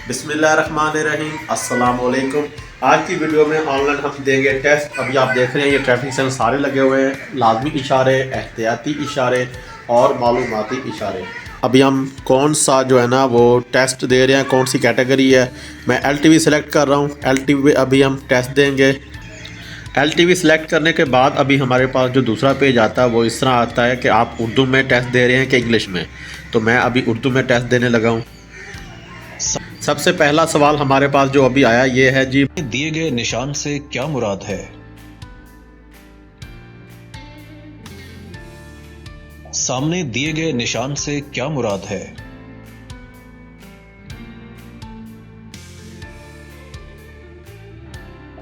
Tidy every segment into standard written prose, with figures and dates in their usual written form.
बिस्मिल्लाहिर्रहमानिर्रहीम, अस्सलाम वालेकुम। आज की वीडियो में ऑनलाइन हम देंगे टेस्ट। अभी आप देख रहे हैं ये ट्रैफिक सिग्नल सारे लगे हुए हैं, लाजमी इशारे, एहतियाती इशारे और मालूमाती इशारे। अभी हम कौन सा जो है ना वो टेस्ट दे रहे हैं, कौन सी कैटेगरी है। मैं LTV सेलेक्ट कर रहा हूँ। LTV अभी हम टेस्ट देंगे। LTV सेलेक्ट करने के बाद अभी हमारे पास जो दूसरा पेज आता है वो इस तरह आता है कि आप उर्दू में टेस्ट दे रहे हैं कि इंग्लिश में। तो मैं अभी उर्दू में टेस्ट देने लगा हूँ। सबसे पहला सवाल हमारे पास जो अभी आया ये है जी, दिए गए निशान से क्या मुराद है। सामने दिए गए निशान से क्या मुराद है।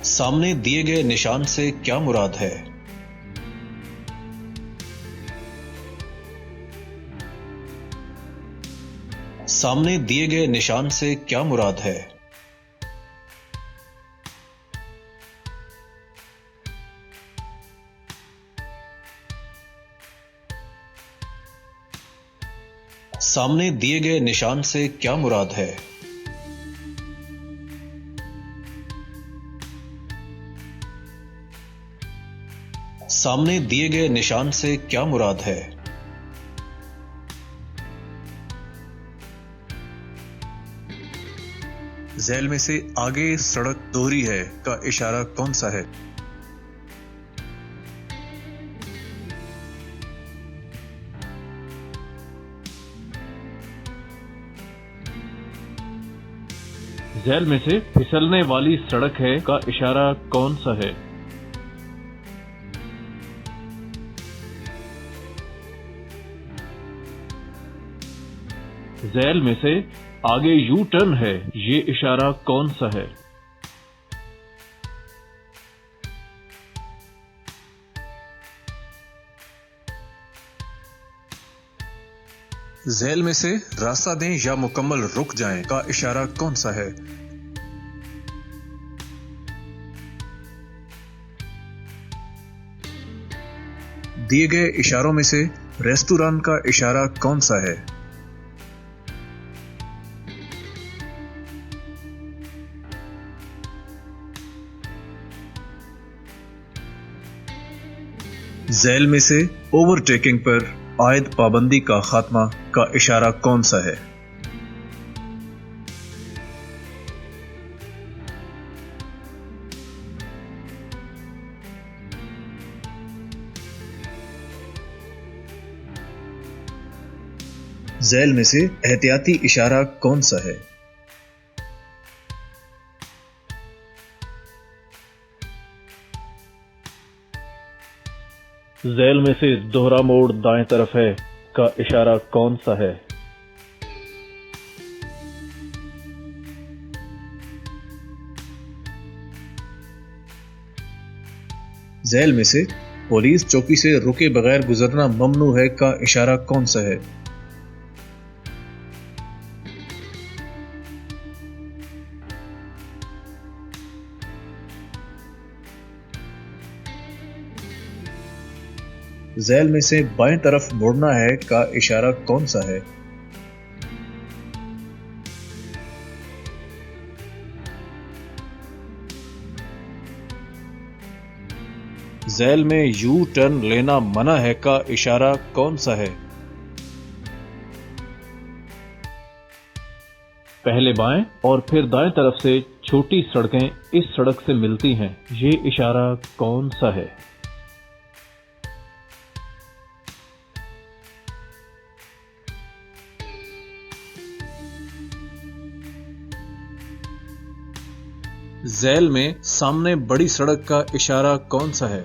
सामने दिए गए निशान से क्या मुराद है। सामने दिए गए निशान से क्या मुराद है। सामने दिए गए निशान से क्या मुराद है। सामने दिए गए निशान से क्या मुराद है। झैल में से आगे सड़क दोहरी है का इशारा कौन सा है। झैल में से फिसलने वाली सड़क है का इशारा कौन सा है। झैल में से आगे यू टर्न है, ये इशारा कौन सा है। झैल में से रास्ता दें या मुकम्मल रुक जाएं का इशारा कौन सा है। दिए गए इशारों में से रेस्तुरां का इशारा कौन सा है। झैल में से ओवरटेकिंग पर आयद पाबंदी का खात्मा का इशारा कौन सा है। झैल में से एहतियाती इशारा कौन सा है। झैल में से दोहरा मोड़ दाएं तरफ है का इशारा कौन सा है। झैल में से पुलिस चौकी से रुके बगैर गुजरना ममनू है का इशारा कौन सा है। झैल में से बाएं तरफ मुड़ना है का इशारा कौन सा है। झैल में यू टर्न लेना मना है का इशारा कौन सा है। पहले बाएं और फिर दाएं तरफ से छोटी सड़कें इस सड़क से मिलती हैं, ये इशारा कौन सा है। झैल में सामने बड़ी सड़क का इशारा कौन सा है।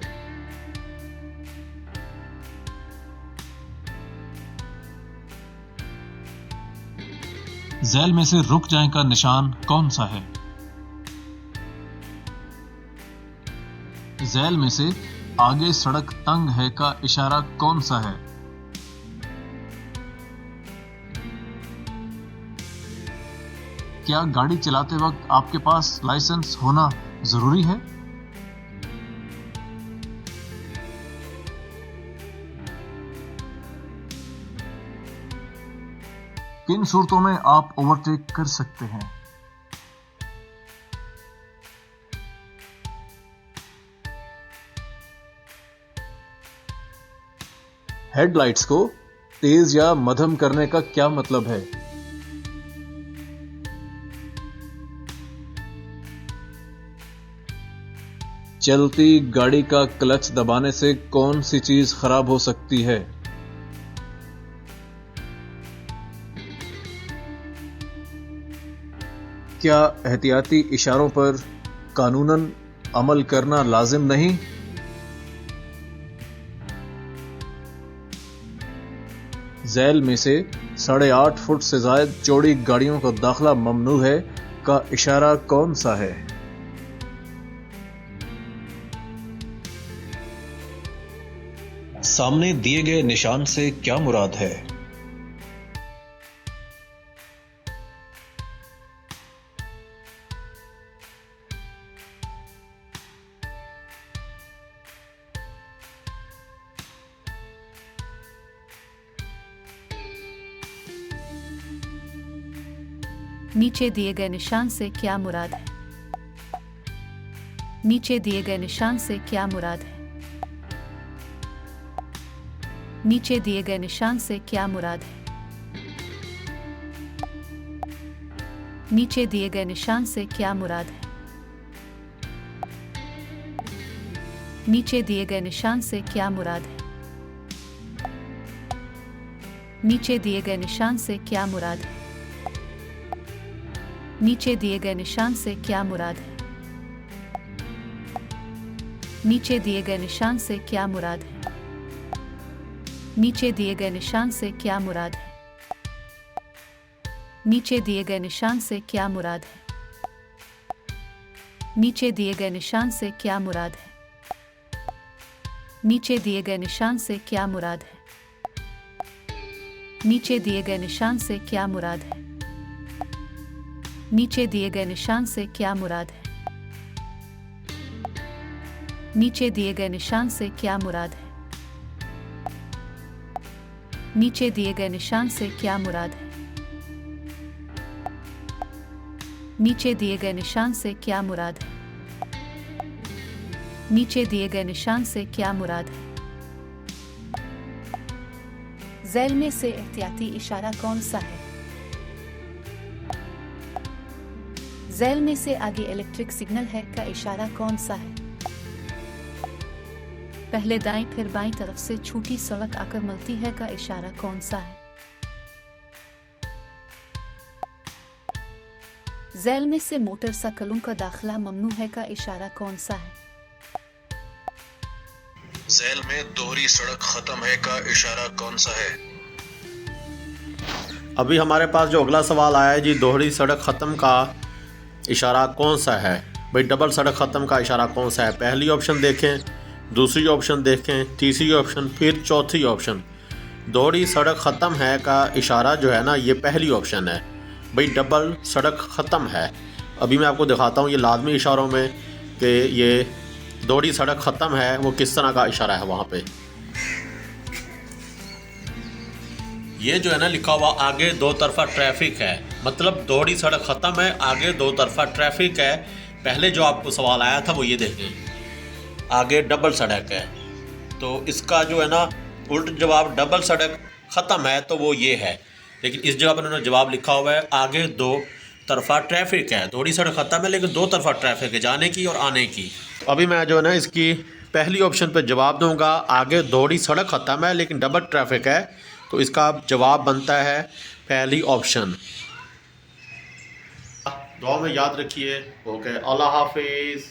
झैल में से रुक जाएं का निशान कौन सा है। झैल में से आगे सड़क तंग है का इशारा कौन सा है। क्या गाड़ी चलाते वक्त आपके पास लाइसेंस होना जरूरी है। किन सूरतों में आप ओवरटेक कर सकते हैं। हेडलाइट्स को तेज या मध्यम करने का क्या मतलब है? चलती गाड़ी का क्लच दबाने से कौन सी चीज खराब हो सकती है? क्या एहतियाती इशारों पर कानूनन अमल करना लाजिम नहीं? झैल में से 8.5 फुट से ज्यादा चौड़ी गाड़ियों का दाखिला ममनू है का इशारा कौन सा है? सामने दिए गए निशान से क्या मुराद है? नीचे दिए गए निशान से क्या मुराद है? नीचे दिए गए निशान से क्या मुराद है? नीचे दिए गए निशान से क्या मुराद है? नीचे दिए गए निशान से क्या मुराद है? नीचे दिए गए निशान से क्या मुराद है? नीचे दिए गए निशान से क्या मुराद है? नीचे दिए गए निशान से क्या मुराद है? नीचे दिए गए निशान से क्या मुराद है? नीचे दिए गए निशान से क्या मुराद है? नीचे दिए गए निशान से क्या मुराद है? नीचे दिए गए निशान से क्या मुराद है? नीचे दिए गए निशान से क्या मुराद है? नीचे दिए गए निशान से क्या मुराद है? नीचे दिए गए निशान से क्या मुराद है? नीचे दिए गए निशान से क्या मुराद है? नीचे दिए गए निशान से क्या मुराद है? नीचे दिए गए निशान से क्या मुराद है? नीचे दिए गए निशान से क्या मुराद है? झैल में से एहतियाती इशारा कौन सा है? झैल में से आगे इलेक्ट्रिक सिग्नल है का इशारा कौन सा है? पहले दाएं फिर बाईं तरफ से छोटी सड़क आकर मिलती है का इशारा कौन सा है? झैल में से मोटरसाइकिलों का दाखिला ममनू है का इशारा कौन सा है? झैल में दोहरी सड़क खत्म है का इशारा कौन सा है? अभी हमारे पास जो अगला सवाल आया है जी, दोहरी सड़क ख़त्म का इशारा कौन सा है? भाई डबल सड़क ख़त्म का इशारा कौन सा है? पहली ऑप्शन देखें, दूसरी ऑप्शन देखें, तीसरी ऑप्शन, फिर चौथी ऑप्शन। दोहरी सड़क ख़त्म है का इशारा जो है ना, ये पहली ऑप्शन है। भाई डबल सड़क ख़त्म है। अभी मैं आपको दिखाता हूँ ये लाजमी इशारों में कि ये दोहरी सड़क ख़त्म है वो किस तरह का इशारा है। वहाँ पे ये जो है ना लिखा हुआ आगे दो तरफा ट्रैफिक है, मतलब दोहरी सड़क ख़त्म है, आगे दो तरफा ट्रैफिक है। पहले जो आपको सवाल आया था वो ये देखें, आगे डबल सड़क है, तो इसका जो है ना उल्ट जवाब डबल सड़क ख़त्म है तो वो ये है। लेकिन इस जगह पर उन्होंने जवाब लिखा हुआ है आगे दो तरफा ट्रैफिक है। दोहरी सड़क ख़त्म है लेकिन दो तरफा ट्रैफिक है, जाने की और आने की। तो अभी मैं जो है ना इसकी पहली ऑप्शन पर जवाब दूंगा, आगे दोहरी सड़क ख़त्म है लेकिन डबल ट्रैफिक है, तो इसका जवाब बनता है पहली ऑप्शन। दुआ में याद रखिए। ओके, अल्लाह हाफिज़।